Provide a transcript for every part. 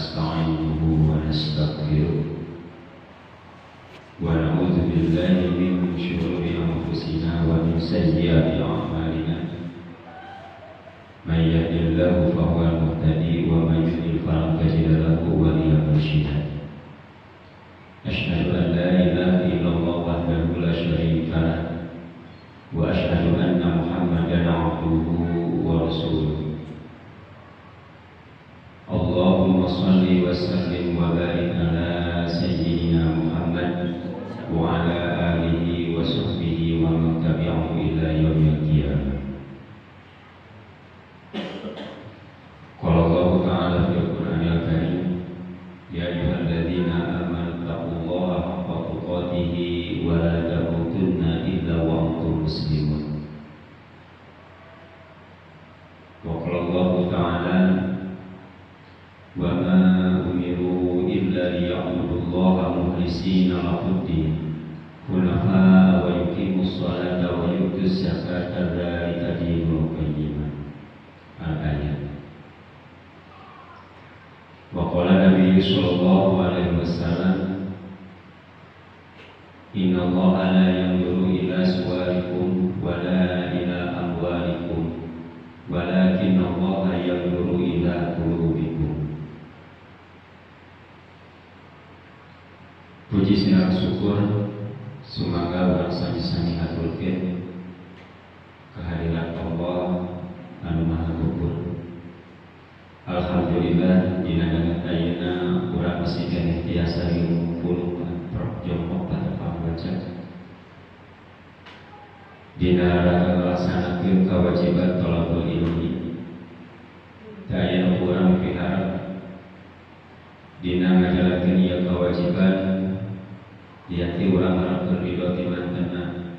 ونستعينه ونستغفره ونعوذ بالله من شرور أنفسنا ومن سيئات أعمالنا من يهد الله فهو المهتدي ومن يضلل فلن تجد له وليا مرشدا أشهد أن لا إله إلا الله وحده لا شريك له وأشهد أن محمدا عبده ورسوله اللهم صل وسلم وبارك على سيدنا محمد وعلى آله وصحبه ومن تبعه إلى يوم القيامة. قال الله تعالى في القرآن الكريم يا أيها الذين آمنوا اتقوا الله حق تقاته ولا تموتن إلا وأنتم مسلمون. وقال الله تعالى وما أمروا إلا ليعبدوا الله مخلصين له الدين حنفاء ويقيموا الصلاة ويؤتوا الزكاة ذلك دين القيمة. الآية. وقال النبي صلى الله عليه وسلم إن الله لا ينظر إلى صوركم ولا إلى أموالكم ولكن الله ينظر إلى قلوبكم. Puji sinar syukur semoga orang sami-sami haturkeun kehadiran Allah anu Maha Luhur. Alhamdulillah dina dangan ayeuna urang masih keneh tiasa ngumpul jongkok pada pambaca. Dina ngalaksanakeun kewajiban thalabul ilmi. Teu aya nu urang mipihara dina ngajalakeun ieu kewajiban diati urang harapkeun ridho ti mantenna.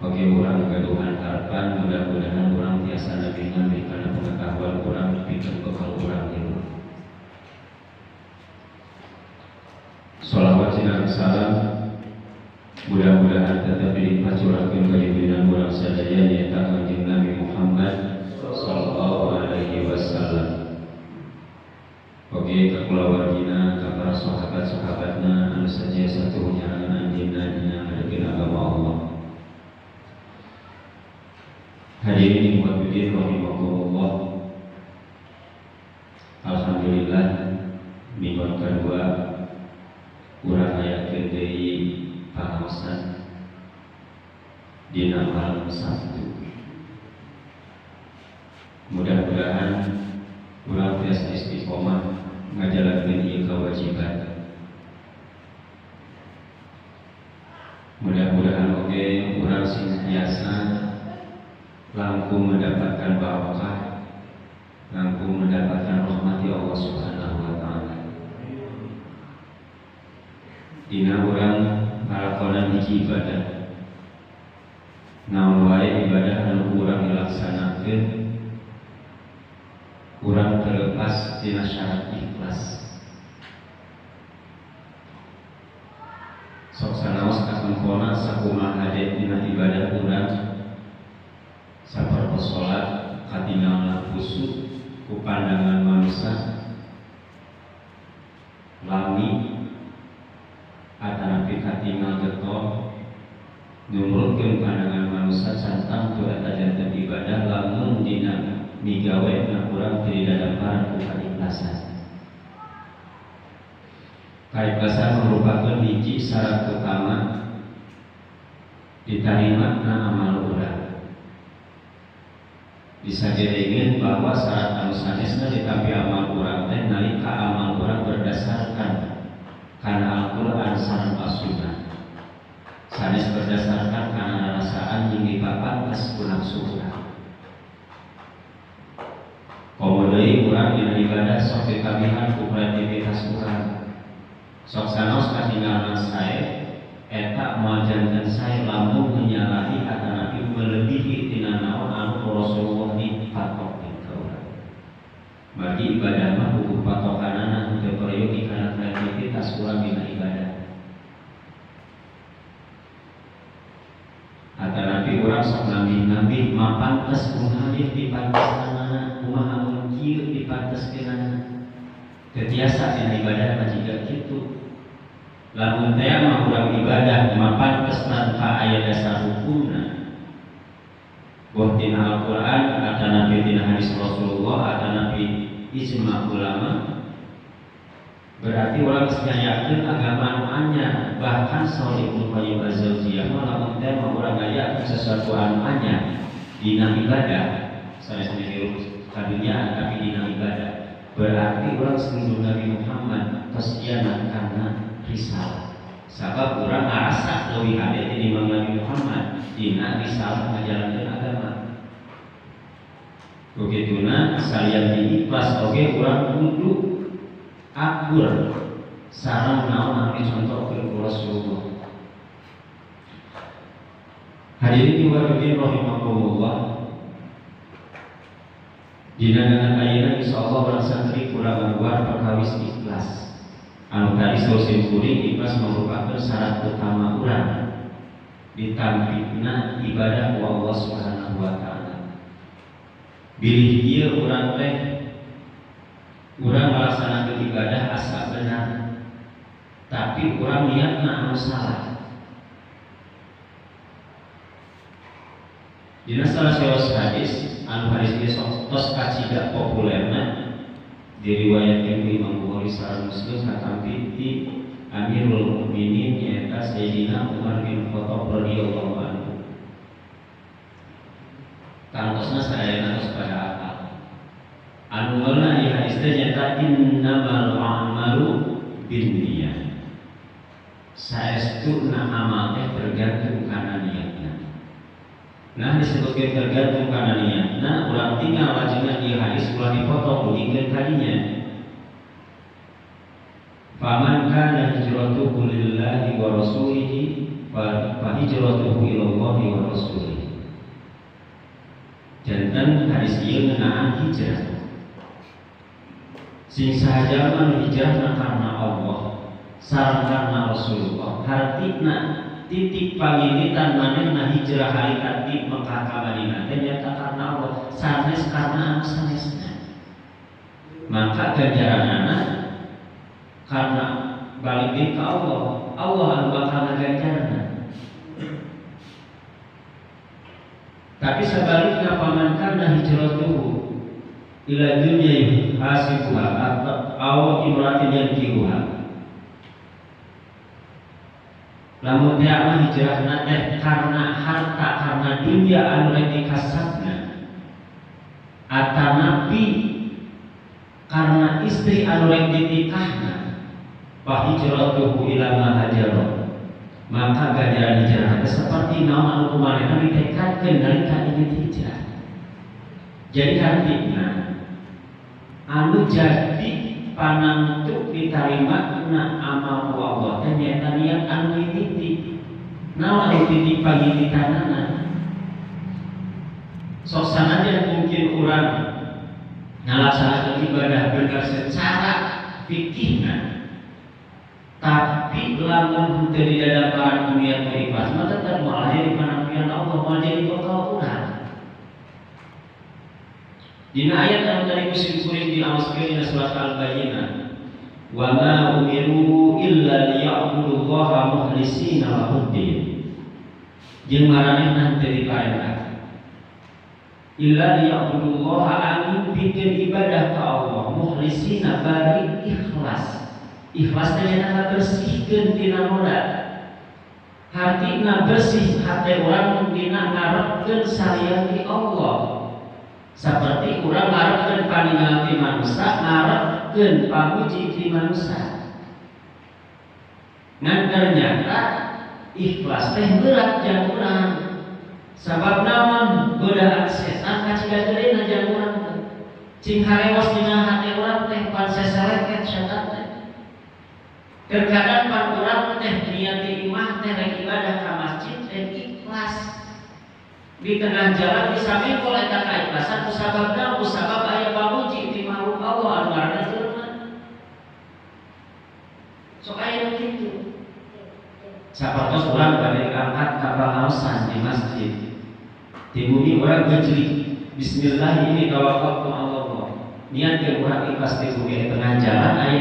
Oke urang gaduhan harapan mudah-mudahan urang tiasa nabi-nabi kana pengetahuan urang pikeun bekal urang ieu. Shalawat sinar salam mudah-mudahan tetap dipacurahkeun ka junjungan urang sadaya nyaeta Kanjeng Nabi Muhammad sallallahu alaihi wasallam. Oke kakulawardina ka para sahabat-sahabatna anu saja satu nyarangan anjeunna dina ngadegeun agama Allah. Hadirin muwahhidin rahimakumullah. Alhamdulillah minggu kedua urang hayakeun deui pangaosan dina malam Sabtu. Mudah-mudahan urang tiasa istiqomah ngajalakeun ieu kewajiban. Mudah-mudahan oge urang senantiasa langkung mendapatkan barokah, langkung mendapatkan rahmati Allah Subhanahu wa taala. Dina urang ngalakonan hiji ibadah. Naon wae ibadah anu urang dilaksanakeun urang terlepas tina syarat ikhlas. Sok sanaos kasempurna sakumaha hade dina ibadah urang sapertos salat katingalna khusyuk ku pandangan manusia lami atanapi katingal getol numurutkeun pandangan manusia santang tu eta janten ibadah lamun dina migawena urang teu didadamparan ku kaikhlasan. Kaikhlasan merupakan hiji syarat utama ditarimana amal urang. Disajedengeun bahwa syarat anu sanesna ditampi amal urang teh nalika amal urang berdasarkan kana Al-Qur'an sareng As-Sunnah. Sanes berdasarkan kana rasaan jeung dipapantes ku nafsu urang. Komodeui urang dina ibadah sok ditabihan ku kreativitas urang. Sok sanos katingalan sae eta moal janten sae lamun menyalahi atanapi melebihi tina naon anu Rasulullah dipatok ka urang. Bagi ibadah mah buku patokanana teu perlu kana kreativitas urang dina ibadah. Atanapi urang sok nambih-nambih mapantes kumaha di pantesanana, kumaha mun kieu dipanteskeunana. Tetiasa dina ibadah mah jiga kitu. Lamun teh mah urang ibadah mapan kesnan ka aya dasar hukumna. Buah tina Al-Qur'an atau tina hadis Rasulullah atau ijma ulama, berarti orang senyayakeun agama anu anyar. Bahkan Ibnu Qayyim Az-Jauziyah lamun teh mah urang aya sesuatu anu anyar dina ibadah, saya sendiri kadunya tapi dina ibadah, berarti orang setuju Nabi Muhammad kesediaan karena risalah. Sabab orang ngarasa leuwih hade di Imam Nabi Muhammad dina risalah ngajalankeun agama. Begituna salian diikhlas oge urang kudu akur sareng naon anu dicontohkeun ku Rasulullah. Hadirin wa rahimakumullah. Dina dengan ayeuna insyaallah urang santri kurang luar perkawis ikhlas. Anu tadi sosim kuring ikhlas merupakan syarat utama urang ditampikna ibadah ku Allah Subhanahu wa taala. Bilih ieu urang teh urang melaksanakeun ibadah asa benar, tapi urang niatna anu salah. Dina salah seos hadis, anu hadis ieu tos kacida populerna diriwayatkeun ku Imam Bukhari sareng Muslim satampi ti Amirul Mukminin nyaeta Sayyidina Umar bin Khattab radhiyallahu anhu. Kantosna sadayana tos pada akal. Anu meunang ieu hadis teh nyaeta innamal a'malu binniyat. Saestuna amal teh tergantung kana niatna. Nah disebutkan tergantung kana niatna, urang tinggal lajengan ieu hadis ulah dipoto mulingkeun kadinya. Faman kana hijratuhu lillahi wa rasulihi fa hijratuhu ilallahi wa rasulihi. Janten hadis ieu ngeunaan hijrah. Sing sahaja mah hijrahna karena Allah, sareng karena Rasulullah. Hartina titik pangilitan manehna hijrah hakikat di Mekah ka Madinah teh nyata karena Allah, sanes karena anu sanesna. Maka ganjaranana karena balik deui ka Allah, Allah anu bakal ngaganjarna. Tapi sebaliknya paman kana hijratuhu ila dunya hasibuha aw imratin yankihuha. Lamun dia mah hijrahna teh karena harta, karena dunia anu rek dikasabna, atanapi karena istri anu rek dinikahna, fa hijratuhu ila ma hajara. Maka ganjaran hijrah teh seperti naon anu kumanehna ditekadkeun nalika ingin hijrah. Jadi artinya anu jadi panantuk diterima na amal Allah teh nyaeta niat anu dititip. Naon anu dititip pangilitanana? Sok sanajan mungkin urang ngalaksanakeun ibadah bener secara fikihna, tapi lamun teu di dadaparan niat ikhlas mah tetep malah jadi panampian Allah, malah jadi bekal urang. Dina ayat anu tadi kuring diaoskeun dina surat Al-Bayyinah, wa ma umiru illa liya'budullaha mukhlishina lahuddin. Jeung maranehna teu diparentah illa liya'budullaha anu pikeun ibadah ka Allah mukhlishina bari ikhlas. Ikhlas teh nya bersihkeun tina noda. Hartina bersih hate urang dina ngarepkeun salian ti Allah. Seperti urang ngarepkeun paningal ti manusia, ngarepkeun pamuji ti manusia. Ngan ternyata ikhlas teh berat jang urang. Sabab naon? Godaan setan kacida gedeuna jang urang teh. Cing harewas dina hate urang teh pan seseleket setan teh. Terkadang pan urang teh niat imah teh rek ibadah ka masjid teh ikhlas. Di tengah jalan bisa mengkol eta kaikhlasan kusabab naon? Kusabab aya pamuji ti makhluk Allah anu ngaranna jelema. Sok aya nu kitu. Sapertos urang bade angkat ka pangaosan di masjid. Di bumi urang gejlik bismillah ini tawakkaltu ala Allah. Niat ke urang ikhlas di bumi tengah jalan aya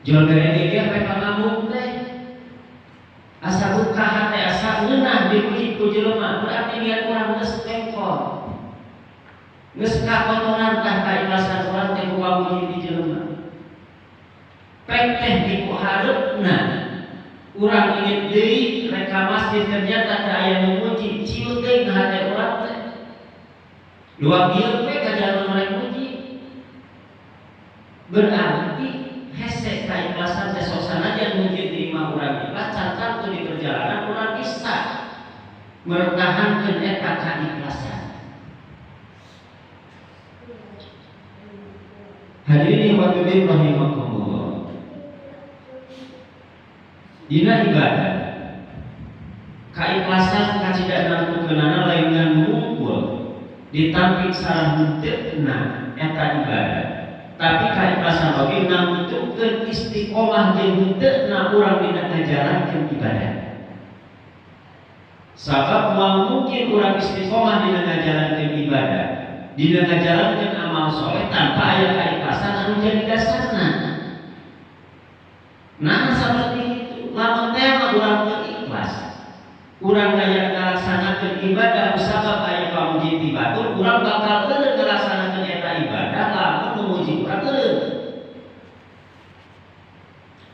jual beli dia mereka ngomong teh asa buka hati asa ngeunah dipuji ku jelema berarti niat urang geus tengkol geus kakotoran tah kaikhlasan urang teh ku puji di jelema pek teh di ku hareupna urang ingin deui reka masjid ternyata teh aya nu muji ciut deui ka hati urang teh luar bieu we ka jalan mereka muji berarti hese keikhlasan teh sok sanajan mungkin di imah urang ikhlas cantan tu di perjalanan urang bisa mertahankeun eta keikhlasan. Hadirin wa hadirin rahimakumullah. Dina ibadah keikhlasan kacida nantukeunana lain ngan ngumpul ditampik sareng henteuna eta ibadah. Tapi keikhlasan bagi namtukeun istiqomah jeung henteuna urang dina ngajalankeun ibadah. Sabab moal mungkin urang istiqomah dina ngajalankeun ibadah, dina ngajalankeun amal soleh tanpa aya keikhlasan anu jadi dasarna. Nah saperti itu, lamun teh urang teu ikhlas, urang aya ngalaksanakeun ibadah sabab aya pamuji ti batur, urang bakal eureun ngalaksanakeun eta ibadah lamun memuji urang eureun.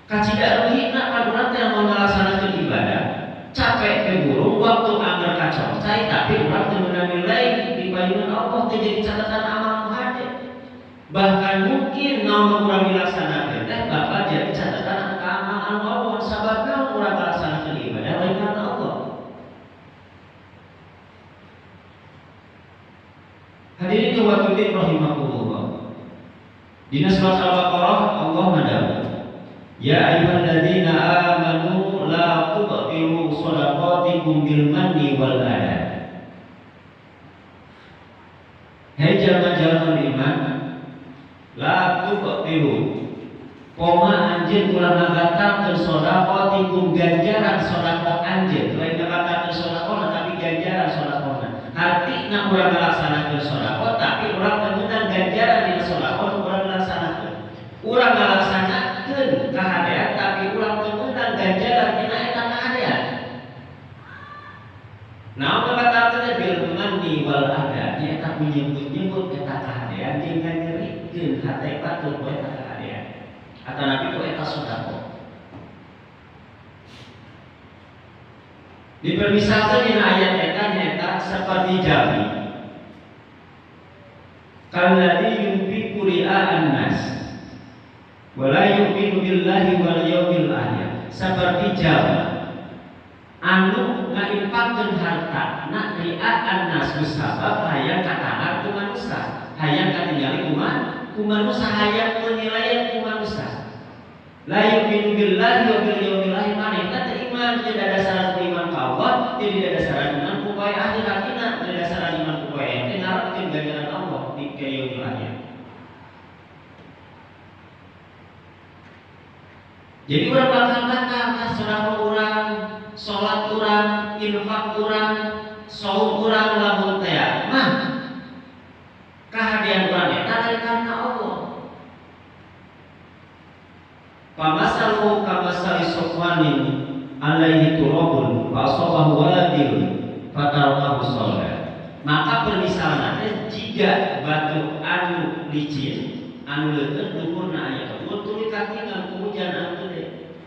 Kacida ruhina kan urang teh mun ngalaksanakeun ibadah, capek teh burung waktu anggar kacocai tapi urang teu meunang nilai di payungan Allah teh jadi catatan amal hade. Bahkan mungkin namun urang dilaksanakeun teh bakal jadi catatan keamalan Allah sababna urang ngalaksanakeun ibadah lain karena Allah. Hadirin wa hadirin rahimakumullah. Dina surat Al-Baqarah Allah mendawuh, ya ayyuhalladzina amanu la tubtilu shadaqatikum bil manni wal adha. Hai jalma-jalma beriman, la tubtilu koma anjeun ulah ngabatalkeun shadaqatikum ganjaran sedekah anjeun, lain ngabatalkeun sedekah tapi ganjaran sedekah. Artina urang ngalaksanakeun sedekah tapi urang teu meunang ganjaran dina sedekah urang ngalaksanakeun. Urang ngalaksanakeun kahadean tapi urang teu meunang ganjaran dina eta kahadean. Naon ngabatalkeun bil manni wal adha, eta menyebut-nyebut eta kahadean jeung nganyerikeun hate batur poe eta kahadean. Atanapi ku eta sedekah. Dipermisalkan dina ayat eta nyaeta seperti jami kalladzi yunfiqu ria'an nas wa la yu'minu billahi wal yawmil akhir, seperti jami anu ngainfakkeun harta na ria'an nas sabab hayang katangar ku manusia, hayang katingali ku manusia, hayang penilaian ku manusia. La yu'minu billahi wa bil yawmil akhir, manehna teu iman teu dasar iman ka Allah, teu dasar iman ku poe akhiratina, teu dasar iman ku poe ente ngarepkeun ganjaran Allah di yaumil akhir. Jadi urang bakal sedekah urang, salat urang, infak urang, saum urang lamun teh mah kahadean urang eta dari karena Allah. Pamasalu kamasali sofwanin alaihi turabun fa asabahu waladun fatarakahu shalih. Maka permisalan teh jiga batu anu licin anu leukeut dukurna aya kebun tuluy katingal ku hujan anu gede.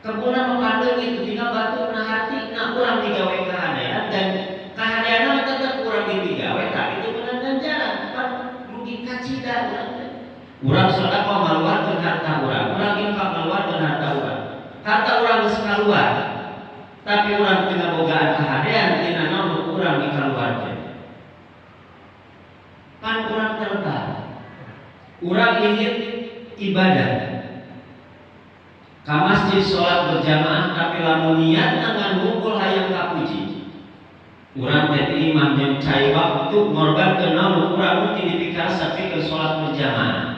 Kebunna mapandeng itu tinggal batu na hati na urang digawe kahadean dan kahadeanna tetep urang digawe tapi teu meunang ganjaran kan rugi kacida urang teh. Urang sedekah maluarkeun harta urang infak maluarkeun harta urang. Harta urang geus kaluar tapi urang teu ngabogaan kahadean dina naon urang dikaluarkeun. Kan urang terlebar. Urang ingin ibadah ka masjid salat berjamaah tapi lamun niat ngan ngumpul hayang kapuji. Urang teh imam jeung cai waktu ngorbankeun naon urang mungkin dipikir sapikeun salat berjamaah.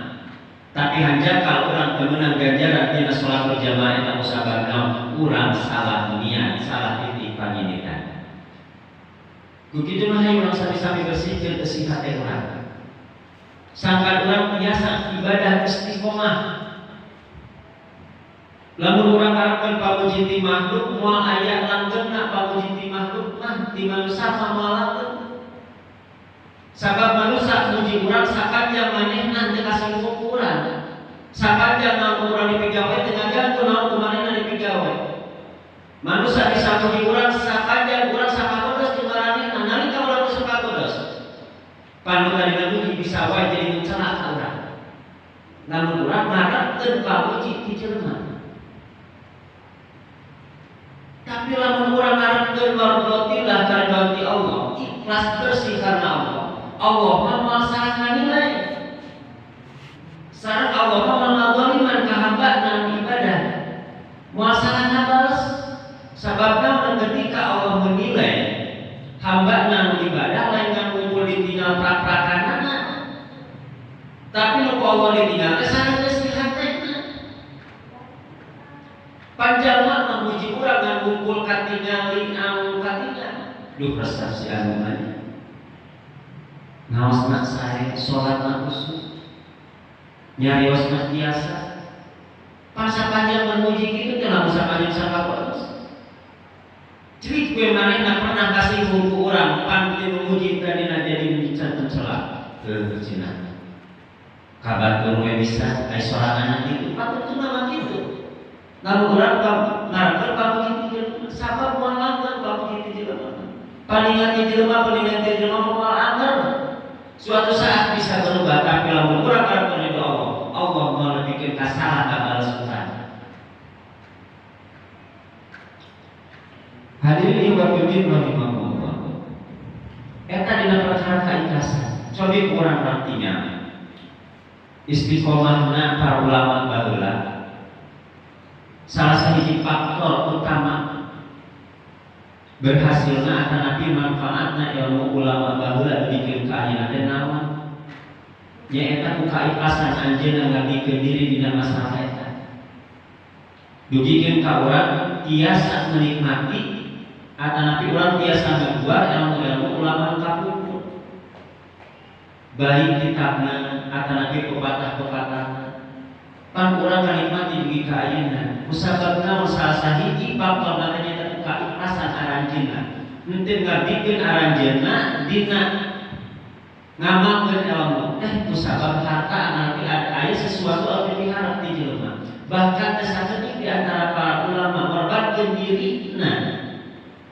Tapi hanjakal urang teu meunang ganjaran dina salat berjamaah eta musabab naon urang salah niat, salah titik panyinitan. Begitu mah urang sami-sami bersihkeun isi hate urang. Sangkan urang biasa ibadah istiqomah. Lamun urang ngarepkeun pamuji ti makhluk moal aya langgengna pamuji ti makhluk mah ti manusia mah moal langgeng. Sabab manusia muji urang sapanjang manehna teu kasih ukuran. Sapanjang naon urang dipigawe teu ngaganggu naon kumanehna dipigawe. Manusia bisa muji urang sapanjang urang sapagodos jeung maranehna nalika urang geus sapagodos. Panutan dina muji bisa wae jadi mencela ka urang. Namun urang ngarepkeun pamuji ti jelema. Tapi lamun urang ngarepkeun mardotillah karena Allah, ikhlas bersih karena Allah. Allah mah moal sareng nilai. Sareng Allah mah ngadzaliman ka hamba dalam ibadah. Moal sareng ngabales. Sababna ketika Allah menilai hamba dalam ibadah lain kang ngumpul ditinggal prak-prakanana. Tapi nu Allah ditinggal sareng geus dihatena. Panjalma memuji urang ngan ngumpul katingali anu katingal. Duh resep si anu mah. Ngaosna sae, salatna khusyuk. Nyariosna biasa. Pas sapanjang memuji kitu teh lamun sapanjang sapagodos. Cerik we manehna pernah kasih buku urang pan memuji tadina jadi bicara mencela. Teu cenah. Kabatur we bisa aya sorangan kitu, patut mah kitu. Lamun urang ngarepkeun pamuji ti jelema, sabab moal langgeng pamuji ti jelema. Palingan ti jelema moal anger. Suatu saat bisa berubah, tapi lamun urang ngarepkeun ridho Allah mau lebihkeun ka salah ka balas urang. Hadirin wa fiddin rahimahullah. Eta dina perkara keikhlasan. Cobi urang artinya istiqomahna para ulama baheula. Salah sahiji faktor utama berhasilna akan nabi manfaatna ilmu ulama baheula dibikeun ka ayeuna teh naon? Nyaeta ku keikhlasan anjeunna ngabikeun diri dina masalah eta. Dugikeun ka urang tiasa menikmati atau nabi urang tiasa ngaguar ilmu ulama kapumpul. Baik kitabna atau nabi pepatah-pepatahna. Pan urang kanikmati dugi ka ayeuna. Kusababna salah sahiji faktor nanti keikhlasan aranjeunna. Henteu ngabikeun aranjeunna dina ngamalkeun ilmu. Kusabab harta nanti aya sesuatu anu diharap di jelema. Bahkan saeutik di antara para ulama ngorbankeun dirina.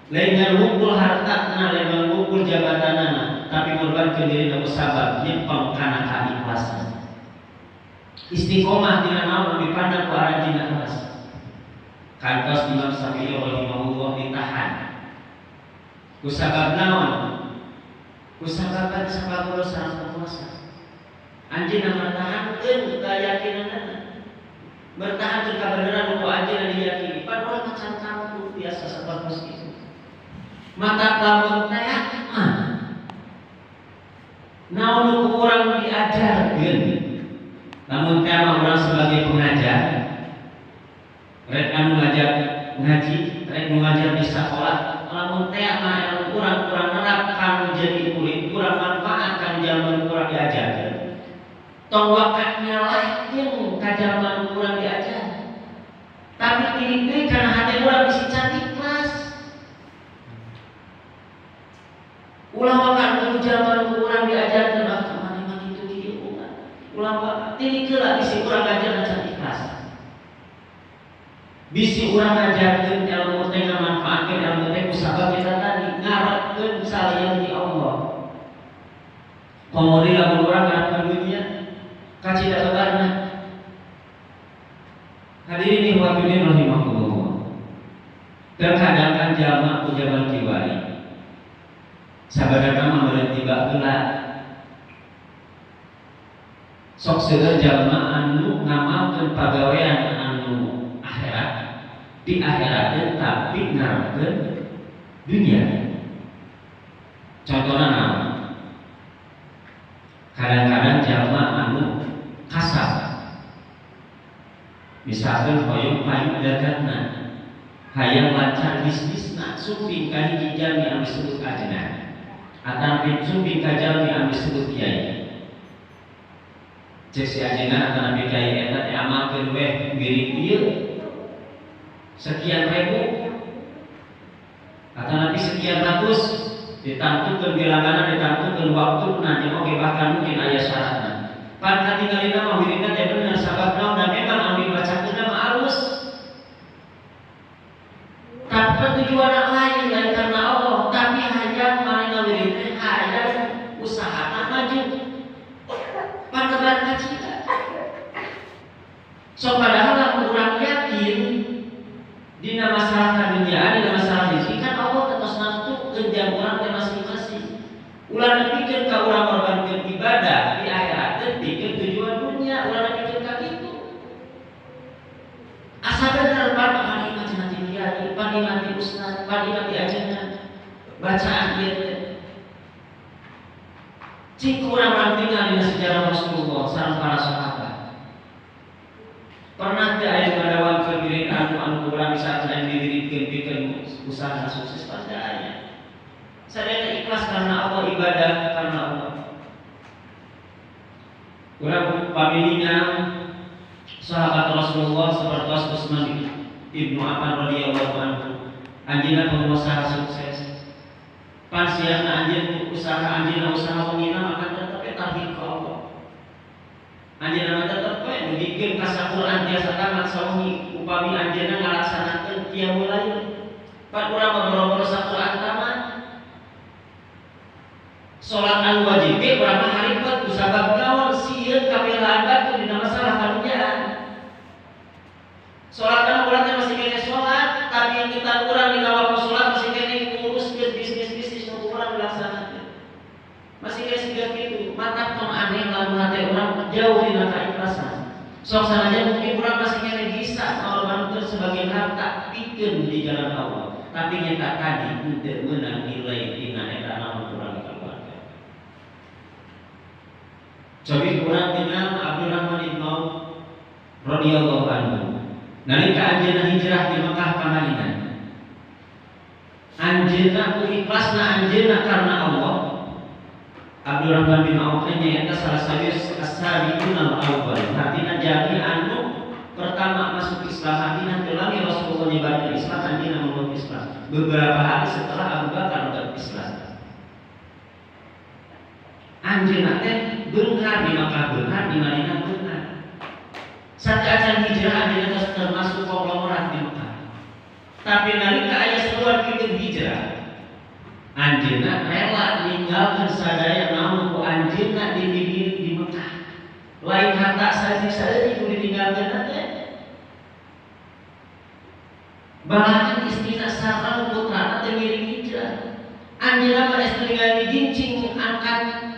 Lain ngumpul hartana, lain ngumpul jabatanana, tapi ngorbankeun dirina kusabab nyepeng kana keikhlasan. Istiqomah dina naon dipandang ku aranjeunna ikhlas. Kantos Imam Syafi'i rahimahullah ditahan. Kusabab naon? Kusabab kan sapagodos sareng puasa. Anjeunna mertahankeun keyakinanna. Mertahankeun kabeneran nu anjeunna diyakini. Pan urang macan kampung biasa sapagodos kitu. Mata lamun teh naon nu urang diajarkeun. Namun kama urang sebagai pengajar rek anu ngajak ngaji, rek nu ngajar di sakola, lamun teh mah urang nerap kanu jadi murid, urang manfaat kan jaman urang diajarkeun. Tong wakat nyalahkeun ka jaman urang diajar. Tapi diri kana hati urang bisi can ikhlas. Ulah wakat nu jaman urang diajarkeun mah kitu kieu ulama tini keula bisi urang ngajarna can ikhlas. Bisi urang ngajarkeun ilmu teh ngamanfaatkeun ilmu teh kusabab eta tadi ngarepkeun salian di Allah. Pamori lamun urang ngarepkeun dunya kacida kabarna. Hadirin wa fiddin rahimahullah. Terkadang kan jalma ku jaman kiwari. Sabaraha mah meureun tiba heula. Sok seueur jalma anu ngamalkeun pagawean anu akhirat di akhirat tapi ngarepkeun dunia. Contohna naon? Kadang-kadang jalma anu kasar. Misalkan hoyong payu dagangna, hayang lancar bisnisna, suping ka hiji jalmi anu disebut ajenah, ataupun suping ka jalmi anu disebut kiai. Cek si ajenah ataupun kiai eta teh amalkeun we ngiring ieu sekian ribu atau nanti sekian ratus ditantukan bilangan, ditantukan waktu nanti oke bahkan mungkin ayah syaratnya pan tinggalin nama wirina dia benar sabab naon dan memang ambil baca nama halus tapi tujuan lain karena Allah tapi hanya mana wirina hanya usaha maju pan kebarka cita so padahal kurang yakin dina masalah dunia dina masalah rezeki kan Allah tetos nantu genjang urang teh masing-masing ulah nepikeun ka urang ngorbankeun ibadah di akhirat teh pikeun tujuan dunia ulah nepikeun ka kitu asa bener pan mati nanti kiai pan mati ustaz pan mati ajengan bacaan ieu teh cing urang tinggal dina sejarah Rasulullah sareng para sahabat pernah teh aya ngadawankeun diri anu urang saat lain didirikeun usaha sukses pasti aya. Sadaya ikhlas karena Allah, ibadah karena Allah. Urang pamilinya sahabat Rasulullah seperti Utsman Ibnu Affan radhiyallahu anhu. Anjeunna pengusaha sukses. Pan siangna anjeun anjeunna usaha menghina maka tetep tauhid ka Allah. Anjeunna tetep we nugikeun ka Al-Qur'an tiasa tamat sawengi upami anjeunna ngalaksanakeun qiyamul lail. Pan urang beberapa Al-Qur'an tamat. Salat anu wajib ge urang haripet kusabab naon sieun kabelaan batu dina masalah kalunyaan. Salat anu urang teh masih kene salat, tapi kita urang dina waktu salat masih kene nguruskeun bisnis-bisnis nu urang dilaksanakeun. Masih kene siga kitu, mantap tong aneh lamun hate urang jauh dina kaikhlasan. Sok sanajan mungkin urang masih kene bisa ngorbankeun sebagian harta pikeun di jalan Allah, tapi nyata tadi henteu meunang nilai dina eta naon urang dikaluarkeun. Cobi urang dengan Abdurrahman bin Auf radhiyallahu anhu. Nalika anjeunna hijrah di Mekah ka Madinah. Anjeunna ikhlasna anjeunna karena Allah. Abdurrahman bin Auf nya eta salah satu as-sabiqun al-awwal. Artina jadi anu pertama masuk Islam Madinah kelami Rasulullah nyebarkeun Islam anjeunna memeluk Islam. Beberapa hari setelah Abu Bakar masuk Islam. Anjeunna teh beunghar di Makkah beunghar di Madinah beunghar. Saat hijrah anjeunna termasuk konglomerat di Makkah. Tapi nalika aya seluar kitu hijrah, anjeunna rela ninggalkeun sadaya namun ku anjeunna dididik di Makkah. Lain harta saeutik kudu ditinggalkeun teh. Balakan istina sareng putrana teh ngiring hijrah. Anjeunna mah istri ningali gincing angkat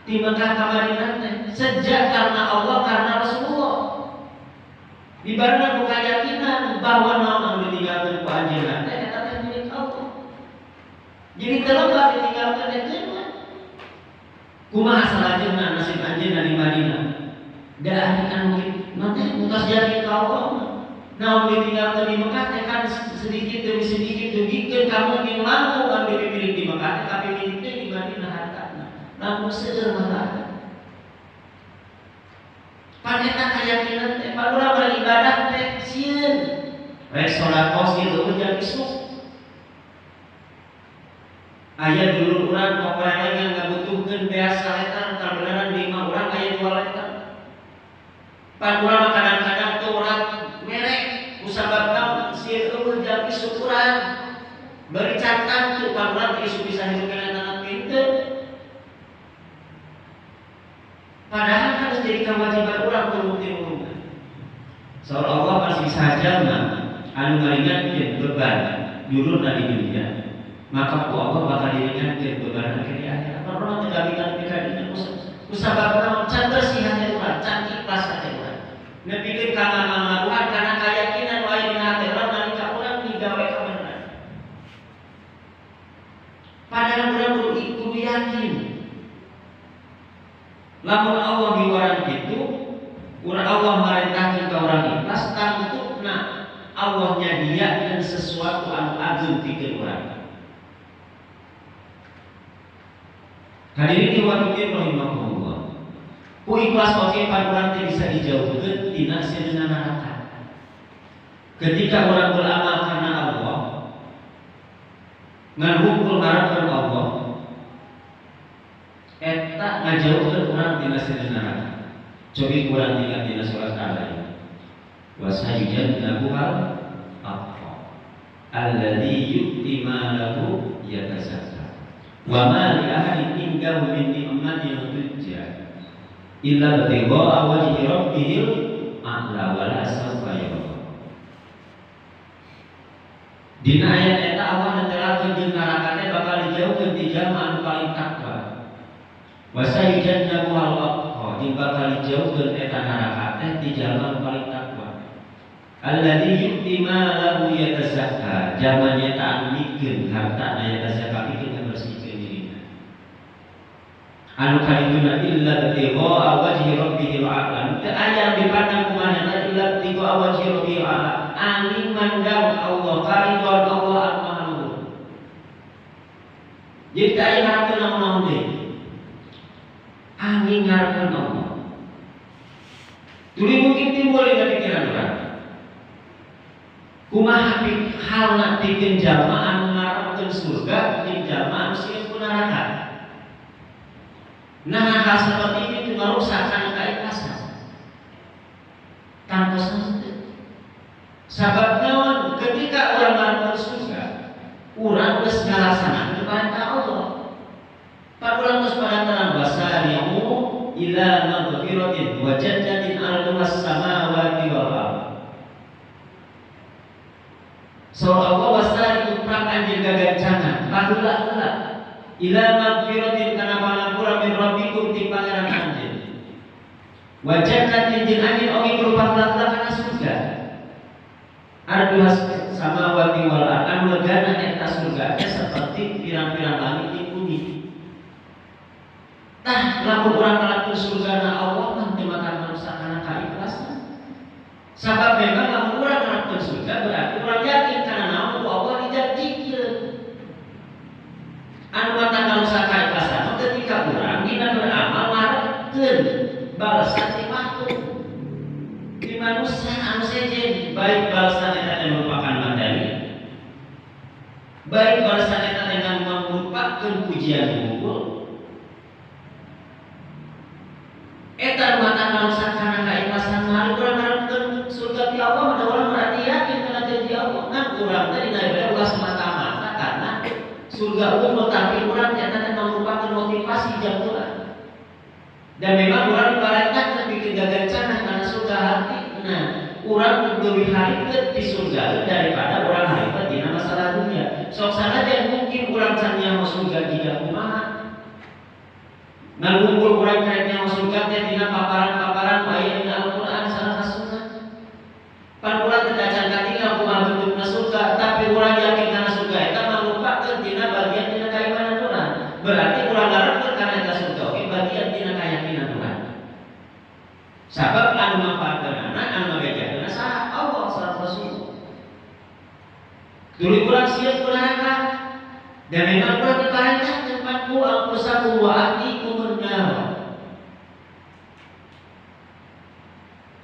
di Mekah ka Madinah teh sejak karena Allah karena Rasulullah. Dibarengan ku keyakinan bahwa naon anu ditinggalkeun ku anjeunna teh eta teh milik Allah. Jadi telebah ditinggalkeun anjeunna. Kumaha salajengna nasib anjeunna di Madinah? Da ahli anu nanti mutas jadi ka Allah. Naon ditinggalkeun di Mekah teh kan sedikit demi sedikit dugikeun kamu mungkin langkung anu dipilih di Mekah tapi miliknya di Madinah hartana. Lamun seueur mah pan eta kayakinan teh urang beribadah teh sieun rek sedekah sieun jeung isuk aya dulu urang pokoe yang ngabutuhkeun beas saletan kabeneran 5 urang aya 2 letan pan urang kadang-kadang teu urang merek kusabab naon sieun eueuh jeung isuk urang beri cantan teu pan urang isuk bisa hidup kana pintu. Padahal harus jadi kewajiban orang berhubung-hubungan. Soal Allah masih saja anu ngaringankeun beban dulurna di dunia, maka ku Allah bakal diringankeun beban di akhirat. Orang tegabikan pikadina kusabab naon can bersih hati urang, can ikhlas hati urang. Nepikeun ka ngamaruhan kana keyakinan wae dina hati urang nalika urang digawe kabeneran. Padahal urang kudu yakin lamun Allah diwarang gitu, urang Allah merintahkeun ka urang ikhlas tangtupna Allah nyadiakeun sesuatu anu agung pikeun urang. Hadirin diwakilkeun rahimahullah. Ku ikhlas oke pan urang teh bisa dijauhkeun tina sieuna neraka. Ketika orang beramal karena Allah, nganghukul harapan Allah, eta ngajauhkeun urang tina neraka. Cobi urang tinggal dina surat Al-Ain. Wa sayujannabuhal aqwa alladzi yu'ti malahu yatazakka. Wa ma li ahadin indahu min ni'matin tujza illa ibtigha'a wajhi rabbihil a'la wa la sawfa yarda. Dina ayat eta Allah netelakeun jeung neraka teh bakal dijauhkeun ti jalma anu paling takwa. Wa sayujannabuhal aqwa jeung bakal dijauhkeun eta neraka teh ti jalma anu paling takwa. Alladzi yu'ti malahu yatazakka, jalma nya ta anu mikeun harta aya tazakka pikeun bersihkeun dirina. Anu kaliduna illa ibtigha'a wajhi rabbihil a'la. Teu aya dipandang kumaha illa ibtigha'a wajhi rabbihil a'la. Angin mandang Allah, karidon Allah al-Maha. Jadi tak harapkan naon-naon deui. Angin harapkan Allah. Tuli mungkin timbul di pikiran orang. Kumaha halna pikeun jalma anu ngarepkeun surga jeung jalma anu sieun ku neraka. Nah, hal seperti itu merusak kana keikhlasan. Tanpa sadar. Sabab naon ketika orang ngarepkeun surga, urang geus ngalaksanakeun perintah Allah. Pak urang geus padantaran wasari'u ila maghfiratin wa jannatin 'arduhas samawati wal ardh. So Allah wasari'u prak anjeun gagancangan, paheula-heula ila maghfiratin kana pangapura min rabbikum ti pangeran anjeun. Wa jannatin jeung anjeun oge berupa kana surga. Arduhas samawati wal ardh, anu legana eta surga teh saperti pirang-pirang langit di bumi. Tah lamun urang ngarepkeun surgana Allah mah teu makan manusia kana keikhlasan. Sabab memang lamun urang ngarepkeun surga berarti urang yakin kana naon ku Allah dijanjikeun. Anu mata manusia keikhlasan ketika urang dina beramal ngarepkeun balasan ti makhluk. Di manusia anu sejen baik balasan eta merupakan materi, baik balasan eta dengan merupakan pujian unggul. Eta mata manusia kana keikhlasan mari urang ngarepkeun surga ti Allah, ada orang berarti yakin kana janji Allah. Ngan urang teh dina ibadah ulah semata-mata karena surga umum, tapi urang eta teh merupakan motivasi jam urang. Dan memang urang diparentahkeun bikin gagancana kana surga hati. Nah, urang lebih harikeun di surga daripada urang harikeun dina masalah dunia. Sok sanajan mungkin urang can nyaho surga tidak kumaha. Ngumpul urang karek nyaho surga teh dina paparan-paparan aya dina Al-Qur'an sareng Sunnah. Pan urang teu dacan katingal kumaha bentukna surga, tapi urang yakin kana surga eta merupakeun dina bagian dina kaimanan urang. Berarti urang ngarepkeun kana eta surga oge bagian dina kayakinan urang. Sabab anu manfaatkeunana anu ngabejakeunana saha Allah sareng Rasul. Tuluy urang sieun ku neraka. Dan memang urang diparentahkeun qu anfusakum wa ahlikum nar.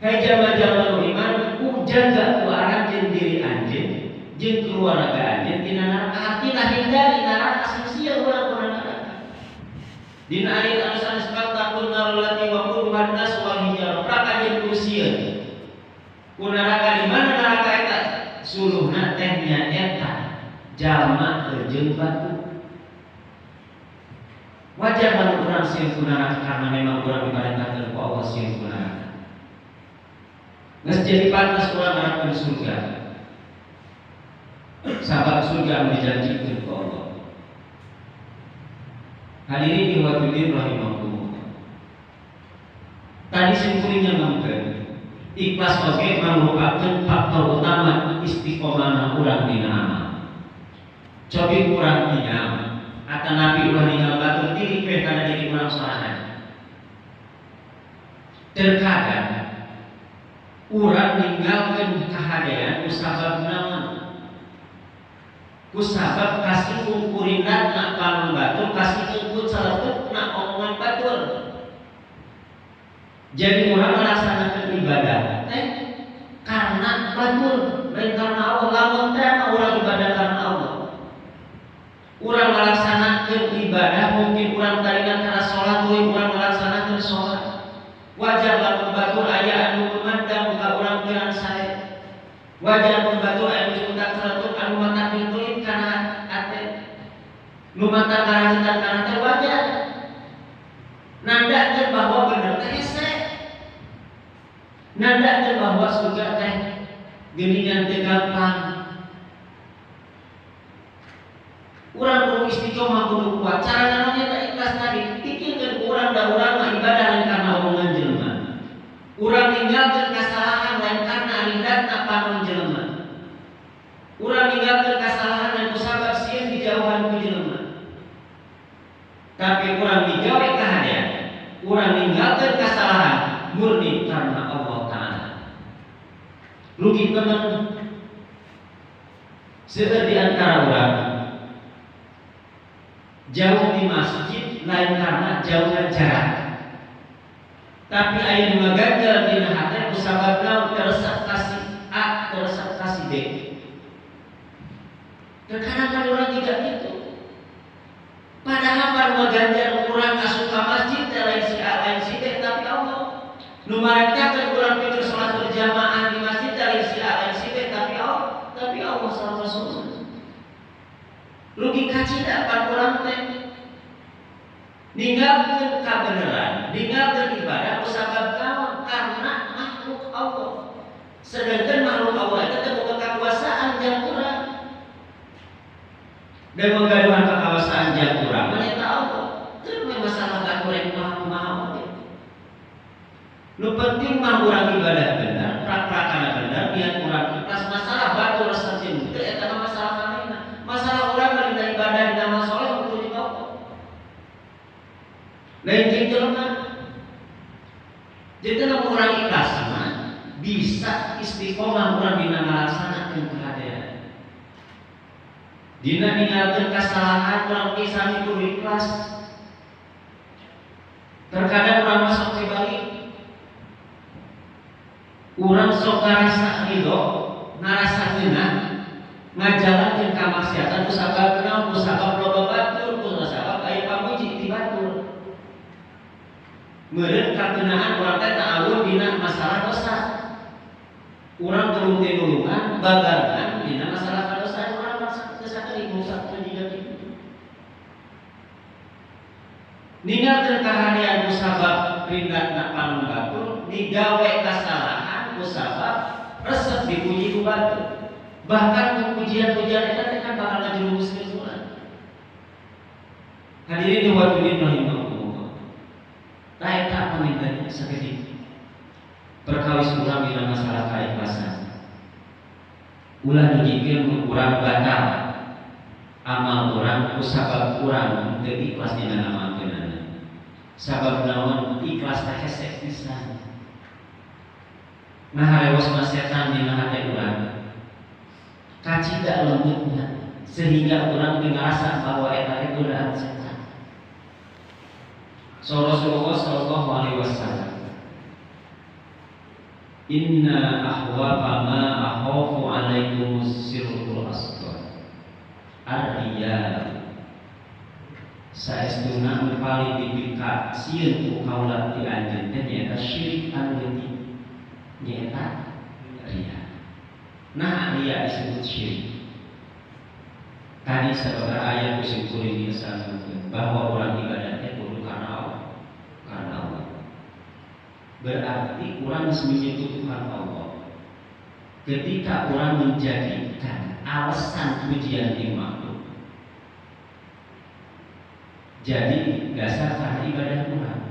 Hai jamaah-jamaah iman, ku jaga ku aranjeun diri anjeun jeung keluarga anjeun tina neraka. Artina hindari neraka sia-sia urang ku neraka. Dina ayat anu sanes takun narulati wa qudhan nas wal hijar prakajeun kusieun. Ku neraka di mana neraka eta? Suluhna teh nya eta jalma jeung batu. Wajar lamun urang sieun ku neraka karena memang urang diparentahkeun ku Allah sieun ku neraka. Geus jadi pantas urang ngarepkeun surga. Sabab surga anu dijanjikeun ku Allah. Hadirin ihwatuddin rahimahumullah. Tadi simpulinya mangkeun ikhlas oge merupakeun faktor utama istiqomahna urang dina amal. Cobi urang tinggal atanapi urang ninggal batur diri pe kana diri urang sorangan. Terkadang urang ninggalkeun kahadean ku sabab naon? Ku sabab kasih ungkurinna kalung batur, kasih ungkur saleutna omongan batur. Jadi urang melaksanakan ibadah teh karena batur. lain karena Allah. Lamun teh urang ibadah karena Allah. Urang melaksanakeun ibadah mungkin urang tadinya karena salat tuluy urang melaksanakeun salat. Wajar lamun batur aya anu memandang ka urang piran sae. Wajar lamun batur aya anu utak celetut anu mata pituin kana ate. Nu mata karajitan kana teh wajar. Nandakeun bahwa bener teh hese. Nandakeun bahwa surga teh geuningan teu gampang. Urang kudu istiqomah kudu kuat. Cara namanya tak ikhlas tadi. Pikirkeun urang da urang mah ibadah lain karena omongan jelema. Urang ninggalkeun kasalahan lain karena rindatna panon jelema. Urang ninggalkeun kasalahan lain kusabab sieun dijauhan ku jelema. Tapi urang digawe kahadean. Urang ninggalkeun kasalahan murni karena Allah Ta'ala. Rugi teman seueur di antara urang jauh di masjid lain karena jauhnya jarak. Tapi aya nu ngaganjal dina hate kusabab naon teresep kasih A teresep kasih B. Terkadang kan urang juga gitu. Padahal pan ngaganjal urang asup ka masjid lain si A lain si B tapi Allah. Nu marentakeun urang pikir salat berjamaah di masjid lain si A lain si B tapi Allah salah Rasul. Rugi kacida pan urang teh ninggalkeun kabeneran, ninggalkeun ibadah kusabab naon? Karena makhluk Allah. Sedangkan makhluk Allah itu teu boga kakuasaan jang urang. Dan menggaduhan kekuasaan jang urang mah eta Allah. Teu masalah ka urang kumaha we. Nu penting mah urang ibadah bener, prakrakana bener, niat urang ikhlas. Masalah batu resep jeung teu eta mah masalah manehna. Masalah urang dina ibadah dina amal saleh kudu Allah. Lain jeung jelema. Jadi lamun urang ikhlas mah bisa istiqomah urang dina ngalaksanakeun kahadean. Dina ninggalkeun kasalahan urang pisah kudu ikhlas. Terkadang urang masuk ke Bali urang sok ngarasa ridho, ngarasa ngeunah ngajalankeun kamaksiatan kusabab naon? Kusabab loba batur, kusabab aya pamuji ti batur. Meureun kageunaan urang teh ta'awun dina masalah dosa. Urang tulung tinulungan babarengan dina masalah kadosa urang maksa saeutik musa jiga kitu. Ninggalkeun kahadean kusabab rindatna panon batur, digawe kasalahan kusabab resep dipuji ku batur. Bahkan pujian-pujian eta teh kan bakal ngajerumuskeun urang. Hadirin wa hadirin rahimahumullah. Tah eta paninggalnya sakedik. Perkawis urang dina masalah kaikhlasan. Ulah nujikeun urang batal amal urang kusabab urang teu ikhlas dina ngamalkeunana. Sabab naon? Ikhlas teh hese pisan. Ngaharewosna setan dina hate urang. Kacida lembutna sehingga urang teu ngarasa bahwa eta teh godaan setan. So Rasulullah sallallahu alaihi wasallam, inna ahwafa ma akhafu alaikum sirrul asghar ar-riya. Saestuna nu paling dipika sieun ku kaula ti anjeun teh nyaeta syirik anu leutik, nyaeta riya. Nah, riya disebut syirik. Tadi sababaraha ayat disebut ini disebutkeun bahwa orang ibadah teh kudu karena Allah. Berarti orang menyebutkan Allah ketika orang menjadikan alasan pujian di makhluk jadi dasar karena ibadah orang.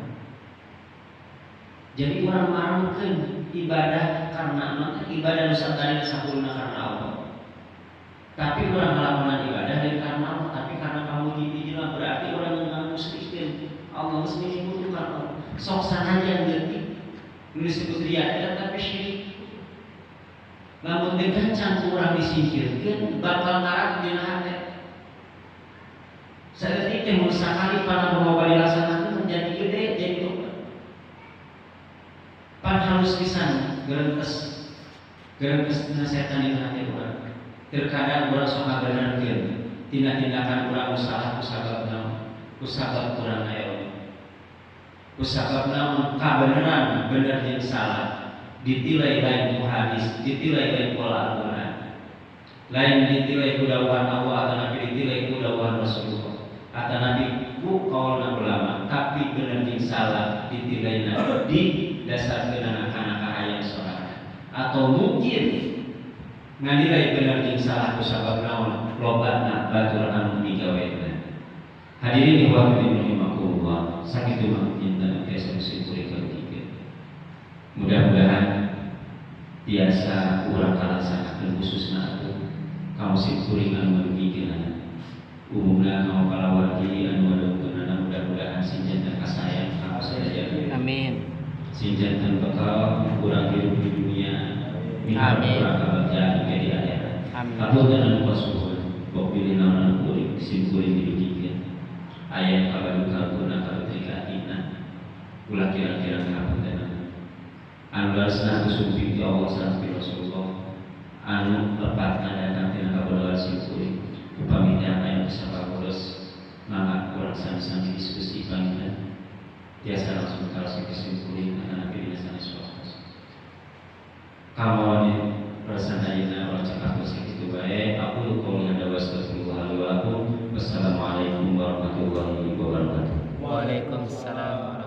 Jadi orang marangkeun ibadah karena ibadah nusantara sampurna karena Allah. Tapi orang melakukan ibadah dan karena Allah, tapi karena kamu dibilang berarti orang yang musyrikkeun Allah menyebutkan Allah. Sok sanajan leutik disebut riya tapi syirik. Lamun dengan can urang disingkirkeun bakal ngarak dina hate. Saeutik teh mun sakali pana boga dilaksanakeun menjadi gede jadi tobat. Pan halus pisan geurentes. Geus nasetan dina hati urang. Terkadang urang sok ngabenerkeun tina tindakan urang salah ku sabab naon? Ku sabab urang aya. Ku sabab naon? Kabeneran bener jeung salah ditilai lain ku hadis, ditilai lain ku Al-Qur'an. Lain ditilai ku dawuhan Allah atau nabi ditilai ku dawuhan Rasulullah. Atau nabi ku qaulna ulama, tapi bener jeung salah ditilaina di dasarkeun kana kahayang sorangan. Atau mungkin nganilai bener jeung salah ku sabab naon? Lobana batur anu digawean. Hadirin wa rahimakumullah, sakitu mah nyinten tiasa musiburi ketiga. Mudah-mudahan biasa urang kalaksanakeun khususna atuh kaum simkuring anu merugikeun. Umumna kaum kalawargi anu ngadongkeunana mudah-mudahan sinjanten kasayang kaum sadaya. Amin. Sinjanten bekal urang hirup di dunia, minta urang kabagjan di akhirat. Amin. Hapunten anu pasuhun, bok pilih naon kuring simkuring dirugikeun. Ayat kabaduka guna kabetrika atina. Ulah kira-kira ngapunten. Anu laresna kusumpi ti Allah sareng Rasulullah. Anu lepatna datang tina kabodohan simkuring. Upami teh aya sababodos mangga urang sami-sami diskusi pamitan. Tiasa langsung kalsi simkuring kana nabi dina sanes waktu. Kamawani rasana ina urang cakap sakitu bae. Aku qouli hada wa astaghfirullah li wa lakum. Wassalamualaikum warahmatullahi wabarakatuh. Waalaikumsalam.